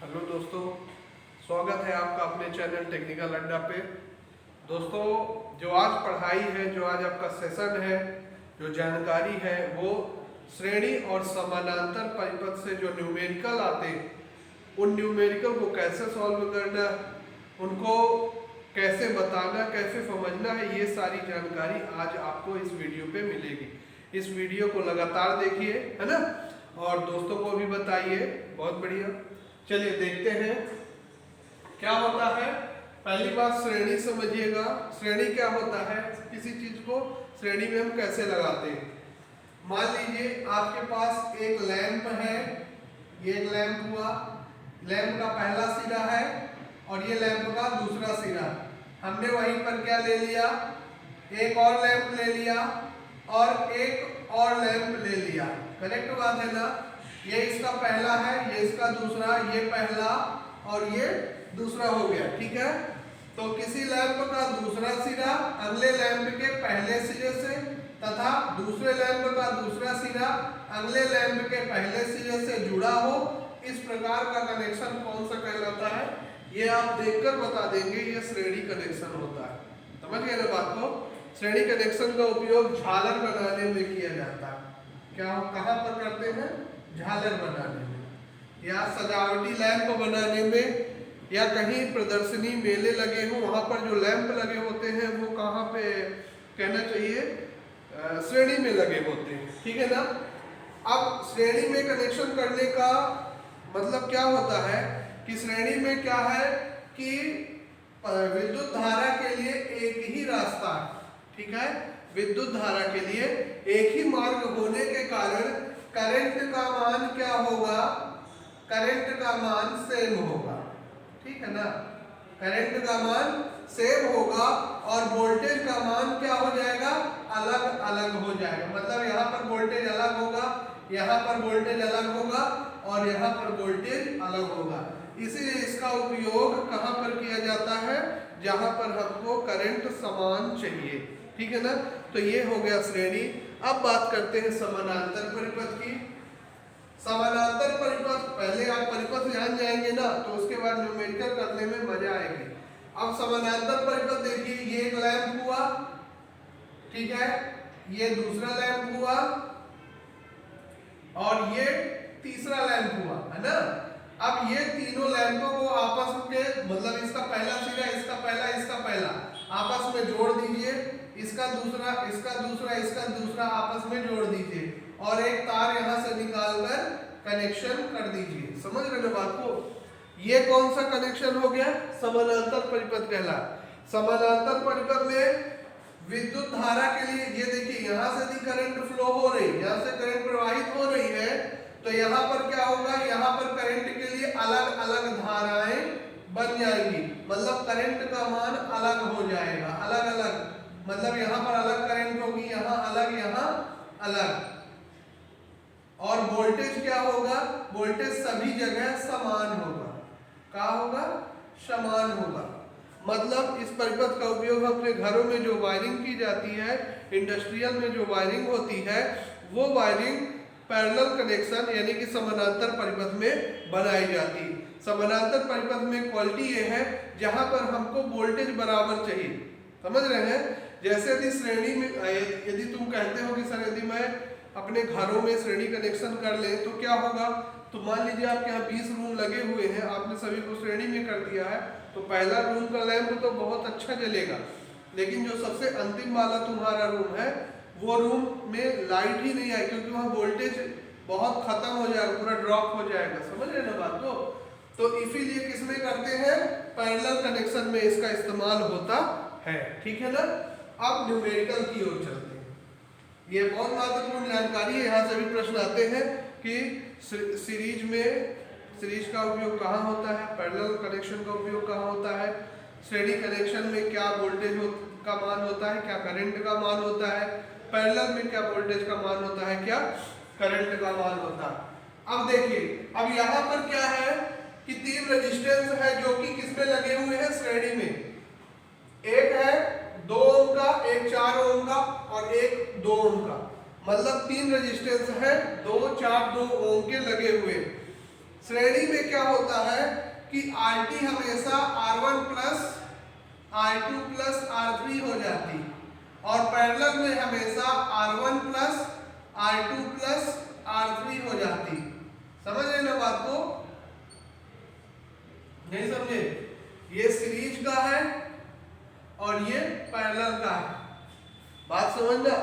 Hello दोस्तों, स्वागत है आपका अपने चैनल टेक्निकल अड्डा पे। दोस्तों, जो आज पढ़ाई है, जो आज आपका सेशन है, जो जानकारी है, वो श्रेणी और समानांतर परिपथ से जो न्यूमेरिकल आते हैं, उन न्यूमेरिकल को कैसे सॉल्व करना, उनको कैसे बताना, कैसे समझना है, ये सारी जानकारी आज आपको इस वीडियो पे मिलेगी। इस वीडियो को लगातार देखिए, है ना, और दोस्तों को भी बताइए। बहुत बढ़िया। चलिए देखते हैं क्या होता है। पहली बात, श्रेणी समझिएगा। श्रेणी क्या होता है? किसी चीज को श्रेणी में हम कैसे लगाते हैं। मान लीजिए आपके पास एक लैंप है, ये एक लैंप हुआ, लैंप का पहला सिरा है और ये लैंप का दूसरा सिरा। हमने वहीं पर क्या ले लिया, एक और लैंप ले लिया और एक और लैंप ले लिया। करेक्ट बात है ना? ये इसका पहला है, ये इसका दूसरा, ये पहला और ये दूसरा हो गया। ठीक है, तो किसी लैंप का दूसरा सिरा अगले लैंप के पहले सिरे से तथा दूसरे लैंप का दूसरा सिरा अगले लैंप के पहले सिरे से जुड़ा हो, इस प्रकार का कनेक्शन कौन सा कहलाता है? ये आप देखकर बता देंगे, ये श्रेणी कनेक्शन होता है। समझ गए ना बात को? श्रेणी कनेक्शन का उपयोग झालर बनाने में किया जाता है। क्या कहाँ पर करते हैं? झालर बनाने में, या सजावटी लैंप बनाने में, या कहीं प्रदर्शनी मेले लगे हो, वहां पर जो लैंप लगे होते हैं वो कहाँ पे कहना चाहिए? श्रेणी में लगे होते हैं। ठीक है ना? अब श्रेणी में कनेक्शन करने का मतलब क्या होता है कि श्रेणी में क्या है कि विद्युत धारा के लिए एक ही रास्ता है। ठीक है, विद्युत धारा के लिए एक ही मार्ग होने के कारण करंट का मान क्या होगा? करंट का मान सेम होगा। ठीक है ना? करंट का मान सेम होगा और वोल्टेज का मान क्या हो जाएगा? अलग अलग हो जाएगा। मतलब यहाँ पर वोल्टेज अलग होगा, यहाँ पर वोल्टेज अलग होगा और यहाँ पर वोल्टेज अलग होगा। इसीलिए इसका उपयोग कहाँ पर किया जाता है? जहाँ पर हमको करंट समान चाहिए। ठीक है ना? तो ये हो गया श्रेणी। अब बात करते हैं समानांतर परिपथ की। समानांतर परिपथ, पहले आप परिपथ जान जाएंगे ना, तो उसके बाद न्यूमेरिकल करने में मजा आएगी। अब समानांतर परिपथ देखिए, ये एक लैंप हुआ, ठीक है, ये दूसरा लैंप हुआ और ये तीसरा लैंप हुआ, है ना। अब ये तीनों लैंपों को आपस में, मतलब इसका पहला सिरा, इसका पहला, इसका पहला आपस में जोड़ दीजिए, इसका दूसरा, इसका दूसरा, इसका दूसरा आपस में जोड़ दीजिए और एक तार यहां से निकालकर कनेक्शन कर दीजिए। समझ रहे ना बात को? ये कौन सा कनेक्शन हो गया? समानांतर परिपथ कहला। समानांतर परिपथ में विद्युत धारा के लिए, ये देखिए यहां से भी करंट फ्लो हो रही है, यहां से करंट प्रवाहित हो रही है, तो यहाँ पर क्या होगा? यहाँ पर करंट के लिए अलग अलग धाराएं बन जाएंगी, मतलब करंट का मान अलग हो जाएगा। अलग अलग मतलब यहाँ पर अलग करंट होगी, यहाँ अलग, यहाँ अलग। और वोल्टेज क्या होगा? वोल्टेज सभी जगह समान होगा। क्या होगा? समान होगा। मतलब इस परिपथ का उपयोग अपने घरों में जो वायरिंग की जाती है, इंडस्ट्रियल में जो वायरिंग होती है, वो वायरिंग पैरेलल कनेक्शन यानी कि समानांतर परिपथ में बनाई जाती है। समानांतर परिपथ में क्वालिटी ये है जहां पर हमको वोल्टेज बराबर चाहिए। समझ रहे हैं? जैसे यदि श्रेणी में, यदि तुम कहते हो कि सर यदि मैं अपने घरों में श्रेणी कनेक्शन कर ले तो क्या होगा? तो मान लीजिए आपके यहाँ 20 रूम लगे हुए हैं, आपने सभी को श्रेणी में कर दिया है, तो पहला रूम का लैंप तो बहुत अच्छा जलेगा, लेकिन जो सबसे अंतिम वाला तुम्हारा रूम है, वो रूम में लाइट ही नहीं आए, क्योंकि वहाँ वोल्टेज बहुत खत्म हो जाएगा, पूरा ड्रॉप हो जाएगा। समझ रहे ना बात को? तो इसीलिए किसमें करते हैं? पैरेलल कनेक्शन में इसका इस्तेमाल होता है। ठीक है ना? अब न्यूमेरिकल की ओर चलते हैं। ये बहुत महत्वपूर्ण जानकारी है, यहाँ से भी प्रश्न आते हैं कि सीरीज में, सीरीज का उपयोग कहाँ होता है, पैरेलल कनेक्शन का उपयोग कहाँ होता है, श्रेणी कनेक्शन में क्या वोल्टेज का मान होता है, क्या करंट का मान होता है, पैरेलल में क्या वोल्टेज का मान होता है, क्या करंट का मान होता है। अब देखिए, अब यहाँ पर क्या है कि 3 रेजिस्टेंस है जो कि किसमें लगे हुए हैं? श्रेणी में। एक है 2 ओम का, एक 4 ओम का और एक 2 ओम का, मतलब 3 रेजिस्टेंस है, 2, 4, 2 ओम के लगे हुए। श्रेणी में क्या क्या होता है कि RT हमेशा R1 plus R2 plus R3 हो जाती, और पैरेलल में हमेशा R1 plus R2 plus R3 हो जाती। समझ रहे ना बात को? नहीं समझे? ये सीरीज का है और ये पैरेलल का है। बात समझना।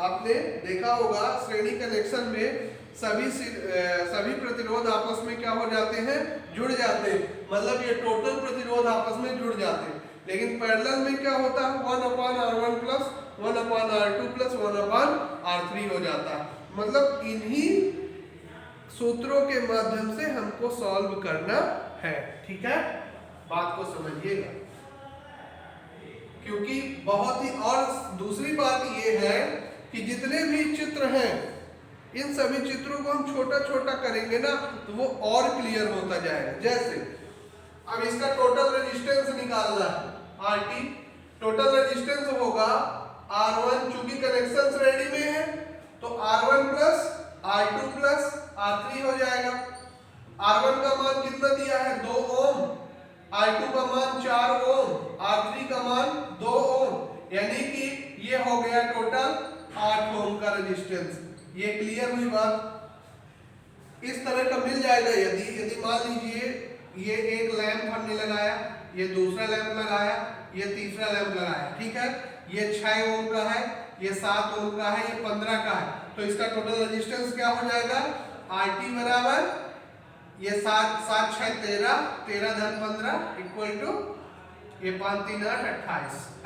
आपने देखा होगा श्रेणी कनेक्शन में सभी प्रतिरोध आपस में क्या हो जाते हैं, जुड़ जाते हैं, मतलब ये टोटल प्रतिरोध आपस में जुड़ जाते हैं। लेकिन पैरेलल में क्या होता है, 1/R1 plus 1/R2 plus 1/R3 हो जाता है। मतलब इन्हीं सूत्रों के माध्यम से हमको सॉल्व करना है। ठीक है, बात को समझिएगा। क्योंकि बहुत ही, और दूसरी बात ये है कि जितने भी चित्र हैं इन सभी चित्रों को हम छोटा छोटा करेंगे ना तो वो और क्लियर होता जाएगा। जैसे अब इसका टोटल रेजिस्टेंस निकालना है, RT टोटल रेजिस्टेंस होगा R1, चूंकि कनेक्शन श्रेणी में है तो R1 plus R2 plus R3 हो जाएगा। R1 का मान कितना दिया है, 2 ओम, R2 का मान 4 ओम, R3 का मान 2 ओम, यानी कि ये हो गया टोटल 8 ओम का रेजिस्टेंस। ये क्लियर हुई बात। इस तरह का मिल जाएगा यदि मान लीजिए ये एक लैंप हमने लगाया, ये दूसरा लैंप लगाया, ये तीसरा लैंप लगाया, ठीक है, ये 6 ओम का है, ये 7 ओम का है, ये 15 का है, तो इसका टोटल रेजिस्टेंस क्या हो जाएगा, RT बराबर ये 7 7 6 13 13 धन 15 इक्वल टू ये 5 3 8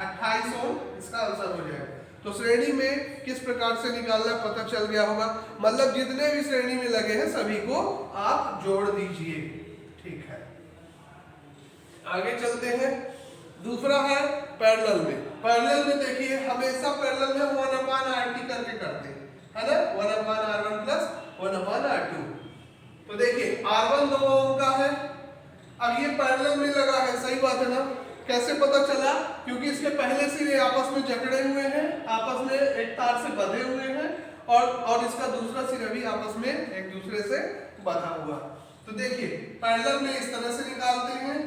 28 ओम इसका आंसर हो जाएगा। तो श्रेणी में किस प्रकार से निकालना पता चल गया होगा। मतलब जितने भी श्रेणी में लगे हैं सभी को आप जोड़ दीजिए। ठीक है, आगे चलते हैं। दूसरा है पैरेलल में। पैरेलल में देखिए हमेशा पैरेलल में 1/RT करके करते हैं, है ना, 1/R1 प्लस 1/R2। तो देखिए R1 2 ओम का है, अब ये पैरेलल में लगा है, सही बात है ना। कैसे पता चला, क्योंकि इसके पहले से ये आपस में जकड़े हुए हैं, आपस में एक तार से बंधे हुए हैं, और इसका दूसरा सिरा भी आपस में एक दूसरे से बंधा हुआ। तो देखिए पैरेलल में इस तरह से निकालते हैं,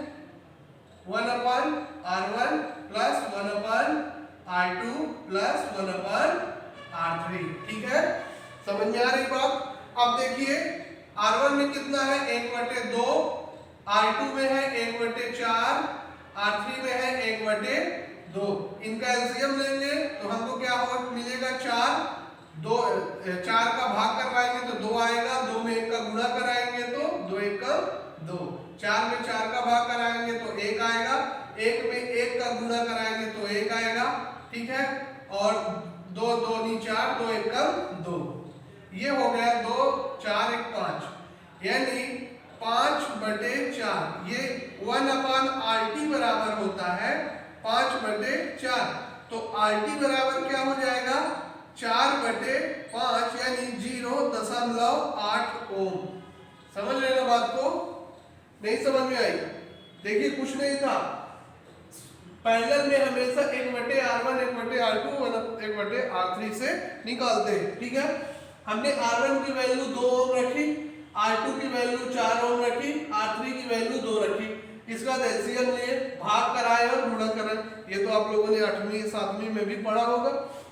1/R1 plus 1/R2 plus 1/R3। ठीक है, समझ में आ रही बात। अब देखिए R1 में कितना है, 1/2, R2 में है 1/4, R3 में है 1/2। इनका एलसीएम लेंगे तो हमको क्या हो मिलेगा, 4 का भाग करवाएंगे तो 2 आएगा, 2 में 1 का गुणा कराएंगे तो 2 1 का 2, 4 में 4 का भाग कराएंगे तो 1 आएगा, 1 में 1 का गुणा कराएंगे तो 1 आएगा। ठीक है, और 2 2 नहीं 4, 2 1 का 2, ये हो गया 2 4 1 5, यानी 5/4। ये 1/RT बराबर होता है 5/4। तो RT बराबर क्या हो जाएगा, 4/5 यानी 0.8 ओम। समझ रहे ना बात को? नहीं समझ में आई? देखिए कुछ नहीं था, पैरेलल में हमेशा 1/R1 1/R2 1/R3 से निकालते हैं। ठीक है, हमने R1 की वैल्यू 2 ओम रखी, R2 की वैल्यू 4 ओम रखी, R3 की वैल्यू 2 रखी। इसका एलसीएम लिए भाग कराए और गुणा कराए, ये तो आप लोगों ने 8वीं 7वीं में भी पढ़ा होगा।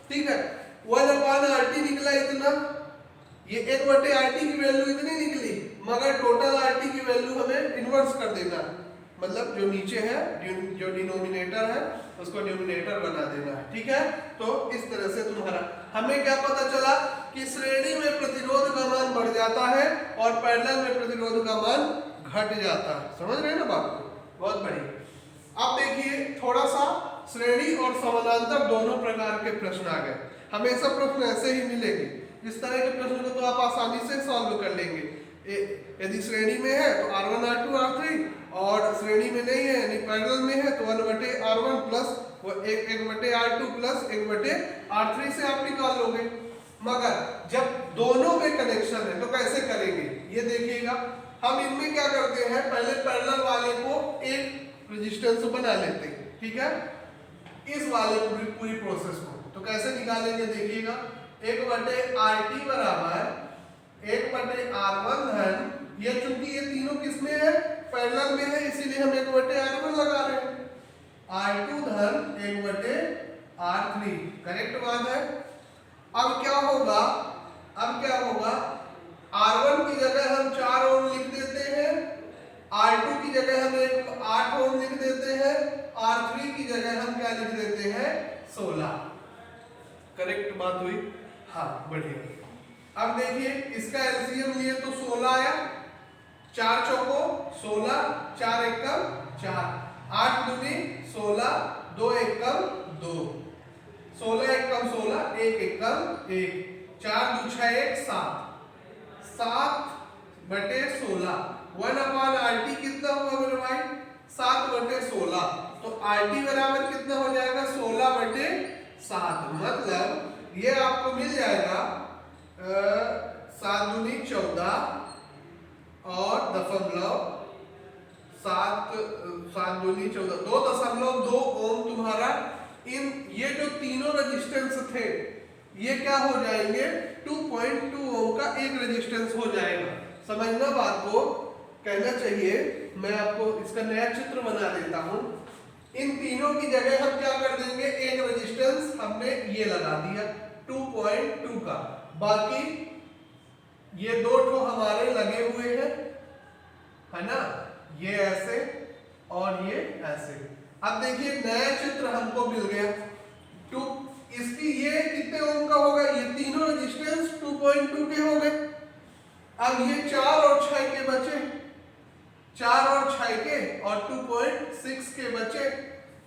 ठीक है, 1/RT निकला इतना, ये 1/RT की वैल्यू इतनी निकली, मगर टोटल RT की वैल्यू हमें इन्वर्स कर देना है, मतलब जो नीचे है जो डिनोमिनेटर है उसको न्यूमिनेटर बना देना है। ठीक है, तो इस तरह से तुम्हारा हमें क्या पता चला कि श्रेणी में प्रतिरोध का मान बढ़ जाता है और पैरेलल में प्रतिरोध का मान घट जाता है। समझ रहे हैं ना बात को? बहुत बढ़िया। अब देखिए थोड़ा सा श्रेणी और समानांतर दोनों प्रकार के प्रश्न आ गए। हमेशा प्रश्न ऐसे ही मिलेंगे, इस तरह के प्रश्न को तो आप आसानी से सॉल्व कर लेंगे। यदि श्रेणी में है तो R1 R2 R3, और श्रेणी में नहीं है यानी पैरेलल में है तो 1/R1 plus 1/R2 plus 1/R3 से आप निकाल लोगे। मगर जब दोनों में कनेक्शन है तो कैसे करेंगे ये देखिएगा। हम इनमें क्या करते हैं, पहले पैरेलल वाले को एक रेजिस्टेंस बना लेते हैं। ठीक है, इस वाले पूरी प्रोसेस को तो कैसे निकालेंगे देखिएगा। 1/RT बराबर 1/R1 धन, ये चूंकि ये तीनों किसमें है, पैरेलल में है इसीलिए हम 1/R1 लगा रहे हैं। R2 धन 1/R3 करेक्ट बात है। अब क्या होगा, R1 की जगह हम 4 ओम लिख देते हैं, R2 की जगह हम 8 ओम लिख देते हैं, R3 की जगह हम क्या लिख देते हैं 16। करेक्ट बात हुई, हाँ बढ़िया। अब देखिए इसका एलसीएम लिए तो 16 आया, 4 चौको 16, 4 एकम 4, 8 दूनी 16, 2 एकम 2, 16 एकम 16, 1 एकम 1, 4 दू 6 1 7, 7/16। 1/RT कितना हुआ मेरे भाई 7/16, तो RT बराबर कितना हो जाएगा 16/7। मतलब ये आपको मिल जाएगा 7 दूनी 14 और दशमलव 7 दूनी 14, 2.2 ओम तुम्हारा इन ये जो तीनों रेजिस्टेंस थे ये क्या हो जाएंगे 2.2 ओम का एक रेजिस्टेंस हो जाएगा। समझना बात को, कहना चाहिए। मैं आपको इसका नया चित्र बना देता हूं। इन तीनों की जगह हम क्या कर देंगे, एक रेजिस्टेंस हमने ये लगा दिया 2.2 का, बाकी ये दो ठो हमारे लगे हुए हैं, है ना, ये ऐसे और ये ऐसे। अब देखिए नया चित्र हमको मिल गया। इसकी ये कितने ओम का होगा, ये तीनों रेजिस्टेंस 2.2 के हो गए। अब ये 4 और 6 के बचे, 4 और 6 के और 2.6 के बचे,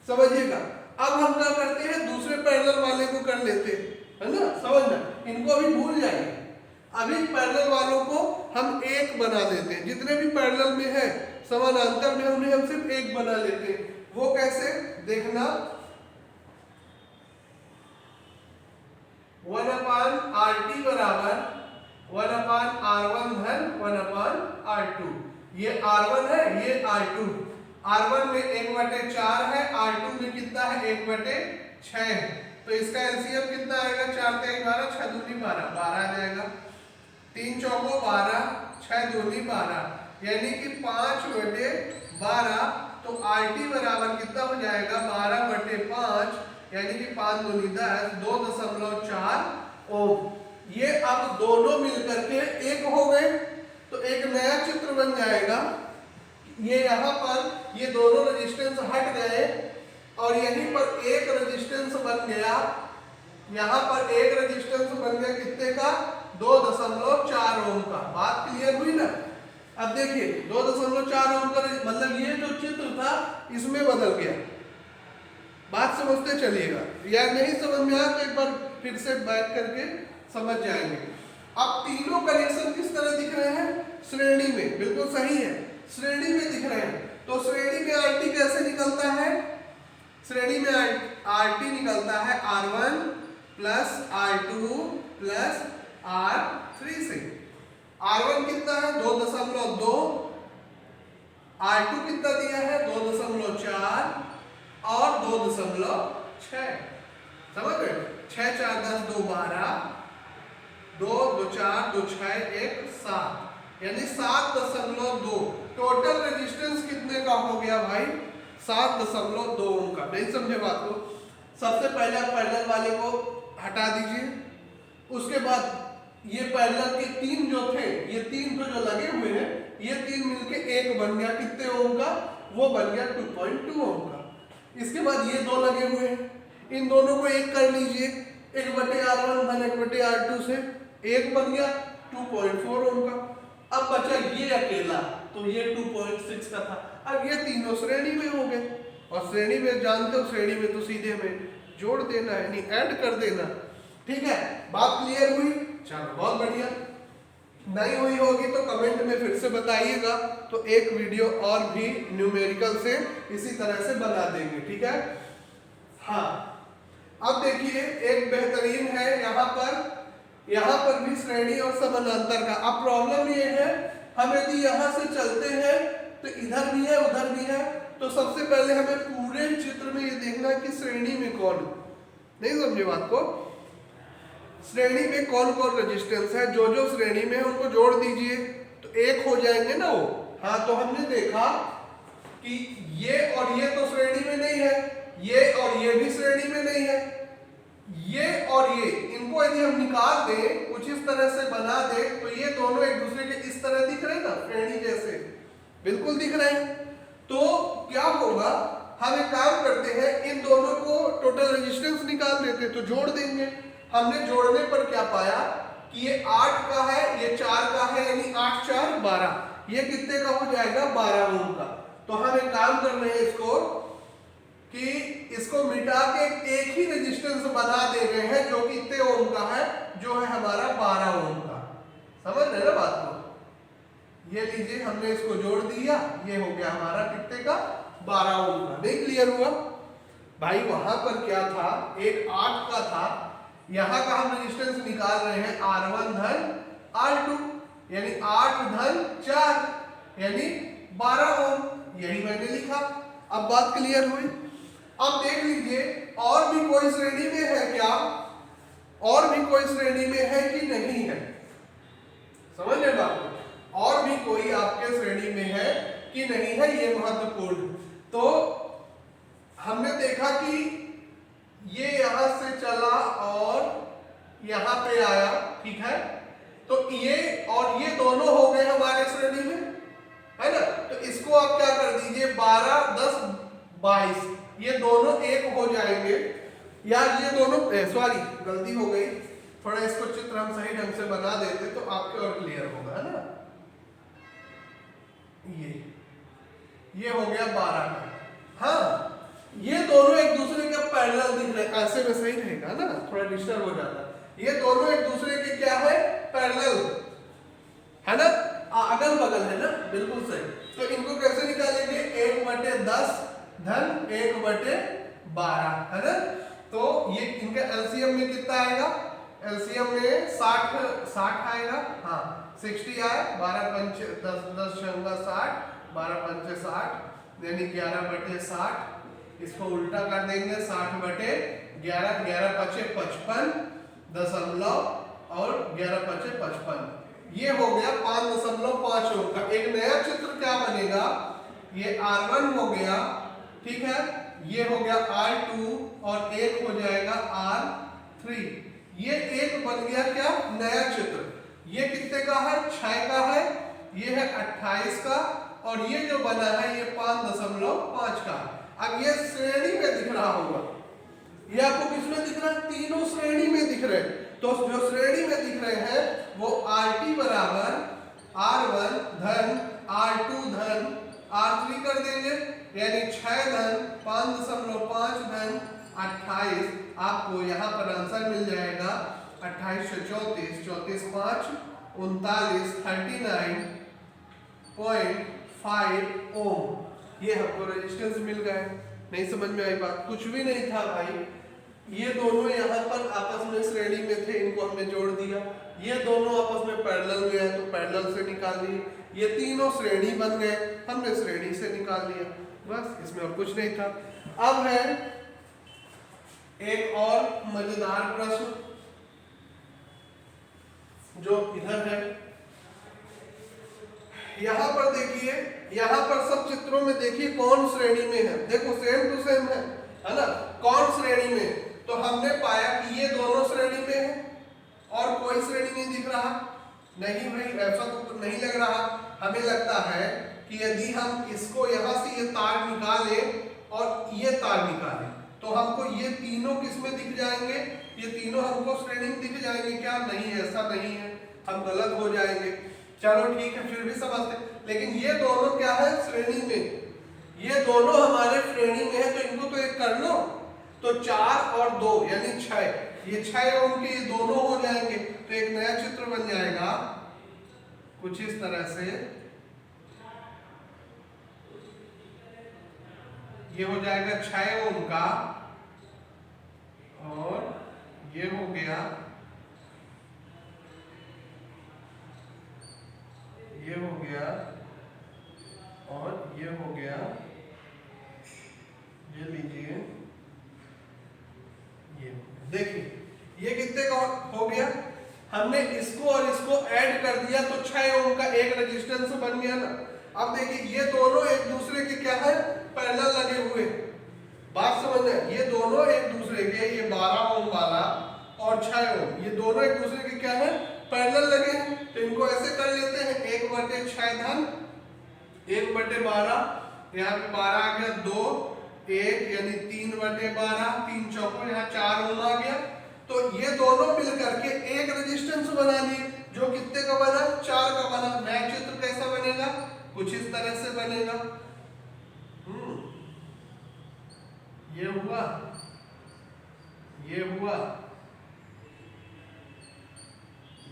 समझिएगा। अब हम क्या करते हैं दूसरे पैरेलल वाले को कर लेते हैं, है ना, समझना, इनको अभी भूल जाइए। अभी पैरेलल वालों को हम एक बना देते हैं, जितने भी पैरेलल में है समानांतर में उन्हें हम सिर्फ एक बना लेते हैं। वो कैसे देखना, 1/RT बराबर 1/R1 धन 1/R2। ये R1 है, ये R2। R1 में 1/4 है, R2 में कितना है 1/6 है, तो इसका एलसीएम कितना आएगा 4 × 11, 6 दूनी 12, 12 आ जाएगा। 3 चौको 12, 6 दूनी 12, यानी कि 5/12। तो RT बराबर कितना हो जाएगा 12/5, यानी कि 5 दूनी 10, 2.4 ओम। ये अब दोनों मिलकर के एक हो गए, तो एक नया चित्र बन जाएगा। ये यहाँ पर ये दोनों रेजिस्टेंस हट गए और यहीं पर एक रेजिस्टेंस बन गया, यहाँ पर एक रेजिस्टेंस बन गया कितने का 2.4 ओम का। बात क्लियर हुई ना। अब देखिए 2.4 ओम का मतलब ये जो चित्र था इसमें बदल गया। बात समझते चलिएगा, या नहीं समझ में आया तो एक बार फिर से बैठ करके समझ जाएंगे। अब तीनों कनेक्शन किस तरह दिख रहे हैं, श्रेणी में, बिल्कुल सही है, श्रेणी में दिख रहे हैं। तो श्रेणी में RT कैसे निकलता है, श्रेणी में RT निकलता है R1 plus R2 plus R3 से। R1 कितना है 2.2, R2 कितना दिया है 2.4 और 2.6, समझ गए। 6 4 10 2 12, 2 2 4 2 6 1 7, यानी 7.2। टोटल रेजिस्टेंस कितने का हो गया भाई 7.2 ओम का। नहीं समझे बात को। सबसे पहले आप पैरेलल वाले को हटा दीजिए, उसके बाद ये पैरेलल के 3 जो थे, ये 3 जो लगे हुए हैं, ये 3 मिलके एक बन गया कितने ओम का, वो बन गया 2.2 ओम का। इसके बाद ये 2 लगे हुए हैं, इन दोनों को एक कर लीजिए, 1/R1 धन 1/R2 से एक बन गया 2.4 ओम का। अब बचा ये अकेला, तो ये 2.6 का था। अब ये तीनों श्रेणी में हो गए, और श्रेणी में जानते हो श्रेणी में तो सीधे में जोड़ देना है, यानी ऐड कर देना। ठीक है, बात क्लियर हुई, चलो बहुत बढ़िया। नहीं हुई होगी तो कमेंट में फिर से बताइएगा, तो एक वीडियो और भी न्यूमेरिकल से इसी तरह से बना देंगे, ठीक है। हाँ, अब देखिए एक बेहतरीन है यहाँ पर भी श्रेणी और समानांतर का। अब प्रॉब्लम ये है, हम यदि यहाँ से चलते हैं तो इधर भी है उधर भी है, तो सबसे पहले हमें पूरे चित्र में ये देखना कि श्रेणी में कौन, नहीं समझे बात को, श्रेणी में कौन कौन रेजिस्टेंस है। जो जो श्रेणी में है उनको जोड़ दीजिए तो एक हो जाएंगे ना वो, हाँ, तो हमने देखा कि ये और ये तो श्रेणी में नहीं है, ये और ये भी श्रेणी में नहीं है, ये और ये, इनको यदि हम निकाल दें, कुछ इस तरह से बना दें, तो ये दोनों एक दूसरे के इस तरह दिख रहे हैं ना, श्रेणी जैसे बिल्कुल दिख रहे हैं। तो क्या होगा, हम एक काम करते हैं, इन दोनों को टोटल रेजिस्टेंस निकाल देते, तो जोड़ देंगे। हमने जोड़ने पर क्या पाया कि ये 8 का है, ये 4 का है, यानी 8 4 12, ये कितने का हो जाएगा, 12 ओम का। तो हम एक काम कर रहे हैं इसको कि इसको मिटा के एक ही रेजिस्टेंस बना दे रहे हैं, जो कि कितने ओम का है, जो है हमारा 12 ओम का। समझ रहे ना बात को? ये लीजिए, हमने इसको जोड़ दिया, ये हो गया हमारा कितने का, 12 ओम का। नहीं क्लियर हुआ भाई? वहां पर क्या था, एक 8 का था, यहां का हम रेजिस्टेंस निकाल रहे हैं R1 धन R2, यानी 8 धन 4 यानी 12 ओम। यही मैंने लिखा। अब बात क्लियर हुई? अब देख लीजिए, और भी कोई श्रेणी में है क्या, और भी कोई श्रेणी में है कि नहीं है? समझ रहे बात? और भी कोई आपके श्रेणी में है कि नहीं है, ये महत्वपूर्ण। तो हमने देखा कि ये यहां से चला और यहां पे आया, ठीक है? तो ये और ये दोनों हो गए हमारे श्रेणी में, है ना? तो इसको आप क्या कर दीजिए, 12 10 22, ये दोनों एक हो जाएंगे, या ये दोनों, सॉरी गलती हो गई, थोड़ा इसको चित्र हम सही ढंग से बना देते तो आपके और क्लियर होगा, है ना? ये हो गया 12 का। हाँ, ये दोनों एक दूसरे के पैरेलल दिख रहे, ऐसे में सही रहेगा ना, थोड़ा डिस्टर्ब हो जाता है। ये दोनों एक दूसरे के क्या है, पैरेलल है ना, अगल बगल है ना, बिल्कुल सही। तो इनको कैसे निकालेंगे, 1/10 धन 1/12, है ना? तो ये इनका एलसीएम में कितना आएगा, एलसीएम में 60 आएगा, हाँ 60 आए, 12 पंच 10 10 छंगा 60, 12 पंचे 60, यानी 11/60। इसको उल्टा कर देंगे, 60/11, 11 पचे 55 दशमलव और 11 पचे 55, ये हो गया 5.5 ओम का। एक नया चित्र क्या बनेगा, ये R1 हो गया, ठीक है, ये हो गया R2 और एक हो जाएगा R3। ये एक बन गया क्या, नया चित्र। ये कितने का है, 6 का है, ये है 28 का, और ये जो बना है ये 5.5 का। अब ये श्रेणी में दिख रहा होगा, ये आपको किसमें दिख रहा है, तीनों श्रेणी में दिख रहे हैं। तो जो श्रेणी में दिख रहे हैं वो RT बराबर R1 धन R2 धन R3 कर देंगे, यानी 6 धन 5.5 धन 28। आपको यहाँ पर आंसर मिल जाएगा 28 से 34, 34 5 39, 39.5 ओम। ये हमको रेजिस्टेंस मिल गए। नहीं समझ में आई बात? कुछ भी नहीं था भाई, ये दोनों यहाँ पर आपस में श्रेणी में थे, इनको हमने जोड़ दिया। ये दोनों आपस में पैरेलल में है तो पैरेलल से निकाल दिए। ये तीनों श्रेणी बन गए, हमने श्रेणी से निकाल दिया, बस इसमें और कुछ नहीं था। अब है एक और मजेदार प्रश्न जो इधर है। यहां पर देखिए, यहां पर सब चित्रों में देखिए कौन श्रेणी में है। देखो सेम टू सेम है ना, कौन श्रेणी में? तो हमने पाया कि ये दोनों श्रेणी में है और कोई श्रेणी नहीं दिख रहा। नहीं भाई, ऐसा तो नहीं लग रहा। हमें लगता है कि यदि हम इसको यहाँ से ये तार निकालें और ये तार निकालें तो हमको ये तीनों किसमें दिख जाएंगे, ये तीनों हमको श्रेणी में दिख जाएंगे क्या? नहीं, ऐसा नहीं है, हम गलत हो जाएंगे। चलो ठीक है, फिर भी समझते। लेकिन ये दोनों क्या है, श्रेणी में, ये दोनों हमारे श्रेणी में है, तो इनको तो एक कर लो। तो 4 और 2 यानी 6, ये 6 ओम के ये दोनों हो जाएंगे, तो एक नया चित्र बन जाएगा कुछ इस तरह से। ये हो जाएगा 6 ओम का, और ये हो गया, ये हो गया, और ये हो गया। ये लीजिए, ये देखिए, ये कितने का हो गया? हमने इसको और इसको ऐड कर दिया तो 6 ओम का एक रेजिस्टेंस बन गया ना। अब देखिए ये दोनों एक दूसरे के क्या है, पैरेलल लगे हुए। बात समझना, ये दोनों एक दूसरे के, ये 12 ओम वाला और 6 ओम, ये दोनों एक दूसरे के क्या है, पैरेलल लगे हैं। तो इनको ऐसे कर लेते हैं, 1/6 धन 1/12, यहाँ पे 12 आ गया, 2 1 यानी 3/12, 3 चौको यहाँ 4 ओम आ गया। तो ये दोनों मिलकर के एक रेजिस्टेंस बना लिए, जो कितने का बना, 4 का बना। नया चित्र कैसा बनेगा, कुछ इस तरह से बनेगा। ये हुआ, ये हुआ,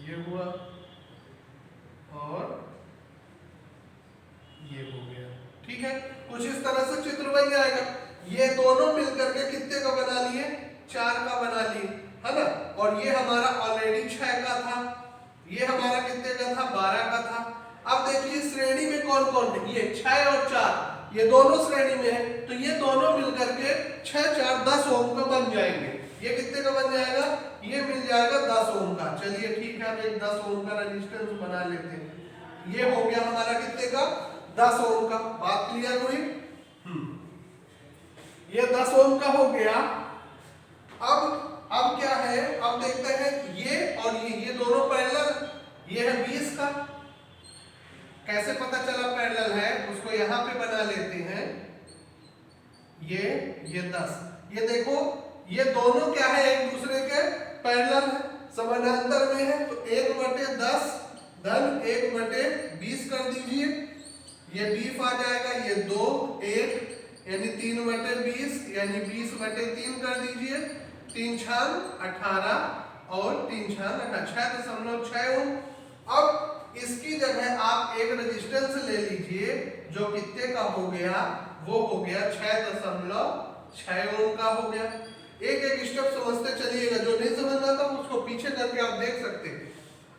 ये हुआ और ये हो गया। ठीक है, कुछ इस तरह से चित्र बन जाएगा। ये दोनों मिलकर के कितने का बना लिए, 4 का बना लिए, है ना। और ये हमारा ऑलरेडी 6 का था, ये हमारा कितने का था, 12 का था। अब देखिए श्रेणी में कौन कौन है, ये 6 और 4, ये दोनों श्रेणी में है। तो ये दोनों मिलकर के 6 4 10 ओम का बन जाएंगे। ये कितने का बन जाएगा, ये मिल जाएगा 10 ओम का। चलिए ठीक है, हम एक 10 ओम का रेजिस्टेंस बना लेते हैं। ये हो गया हमारा कितने का, 10 ओम का। बात क्लियर हुई। ये 10 ओम का हो गया। अब क्या है, अब देखते हैं ये और ये दोनों पैरेलल, ये है 20 का। कैसे पता चला पैरेलल है, उसको यहां पे बना लेते हैं। ये 10, ये देखो ये दोनों क्या है, एक दूसरे के पैरेलल है, समानांतर में है। तो 1/10 धन 1/20 कर दीजिए, ये 20 आ जाएगा, ये 2 1 यानी 3/20 यानी 20/3 कर दीजिए। 3 6 18 और 3 6 6.6 ओम। अब इसकी जगह आप एक रेजिस्टेंस ले लीजिए, जो कितने का हो गया, वो हो गया 6.6 ओम का हो गया। एक एक स्टेप समझते चलिएगा, जो नहीं समझना था उसको पीछे करके आप देख सकते हैं।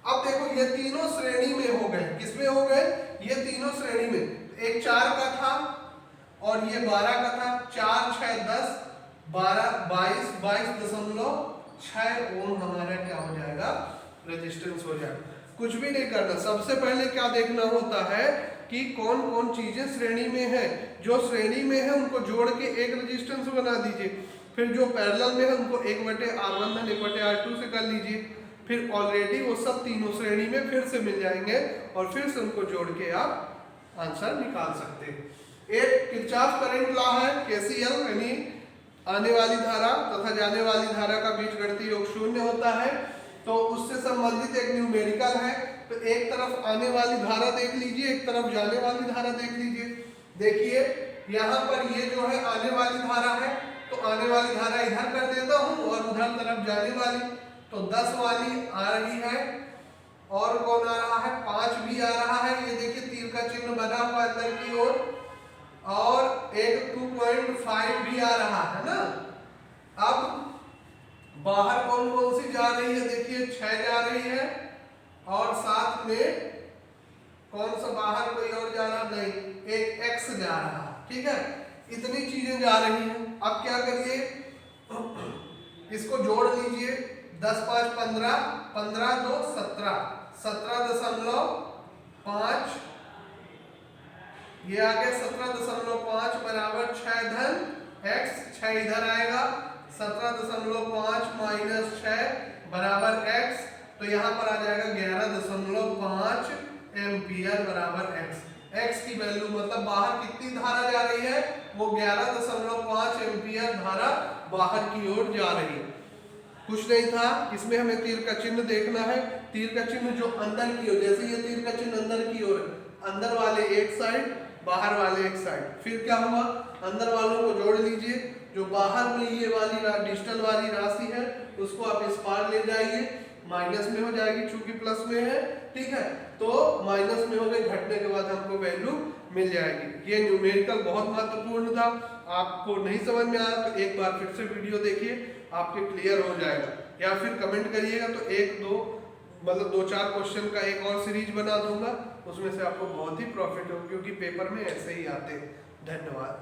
अब देखो ये तीनों श्रेणी में हो गए, किसमें हो गए, ये तीनों श्रेणी में। एक 4 का था और ये 12 का था, 4 6 10 12 22 22.6 ओम हमारा क्या हो जाएगा, रेजिस्टेंस हो जाएगा। कुछ भी नहीं करना, सबसे पहले क्या देखना होता है कि कौन कौन चीजें श्रेणी में है। जो श्रेणी में है उनको जोड़ के एक रेजिस्टेंस बना दीजिए। फिर जो पैरेलल में है उनको 1/R1 धन 1/R2 से कर लीजिए। फिर ऑलरेडी वो सब तीनों श्रेणी में फिर से मिल जाएंगे और फिर से उनको जोड़ के आप आंसर निकाल सकते हैं। एक किरचॉफ करंट लॉ है, KCL यानी आने वाली धारा तथा जाने वाली धारा का बीजगणितीय योग 0 होता है। तो उससे संबंधित एक न्यूमेरिकल है। तो एक तरफ आने वाली धारा देख लीजिए, एक तरफ जाने वाली धारा देख लीजिए। देखिए यहाँ पर ये जो है आने वाली धारा है, तो आने वाली धारा इधर कर देता हूँ और उधर तरफ जाने वाली, तो 10 वाली आ रही है। और कौन आ रहा है, 5 भी आ रहा है। ये देखिए तीर का चिन्ह बना हुआ अंदर की ओर, और एक 2.5 भी आ रहा है ना। अब बाहर कौन कौन सी जा रही है, देखिए 6 जा रही है और साथ में कौन सा बाहर कोई और जा रहा नहीं, एक x जा रहा। ठीक है, इतनी चीजें जा रही हैं। अब क्या करिए, इसको जोड़ लीजिए। 10 5 15 15 2 17 17.5, ये आ गया 17.5 बराबर 6 धन x, 6 इधर आएगा, 17.5 माइनस 6 बराबर x, तो यहाँ पर आ जाएगा 11.5 एम्पियर बराबर x। x की वैल्यू मतलब बाहर कितनी धारा जा रही है, वो 11.5 एम्पियर धारा बाहर की ओर जा रही है। कुछ नहीं था, इसमें हमें तीर का चिन्ह देखना है। तीर का चिन्ह जो अंदर की ओर, जैसे ये तीर का चिन्ह अंदर की ओर, अंदर वाले एक साइड, बाहर वाले एक साइड। फिर क्या हुआ, अंदर वालों को जोड़ लीजिए। जो बाहर में ये वाली डिजिटल वाली राशि है उसको आप इस पार ले जाइए, माइनस में हो जाएगी चूंकि प्लस में है। ठीक है, तो माइनस में हो गई, घटने के बाद हमको वैल्यू मिल जाएगी। ये न्यूमेरिकल बहुत महत्वपूर्ण था। आपको नहीं समझ में आया तो एक बार फिर से वीडियो देखिए, आपके क्लियर हो जाएगा। या फिर कमेंट करिएगा तो 2-4 क्वेश्चन का एक और सीरीज बना दूंगा, उसमें से आपको बहुत ही प्रॉफिट हो, क्योंकि पेपर में ऐसे ही आते हैं। धन्यवाद।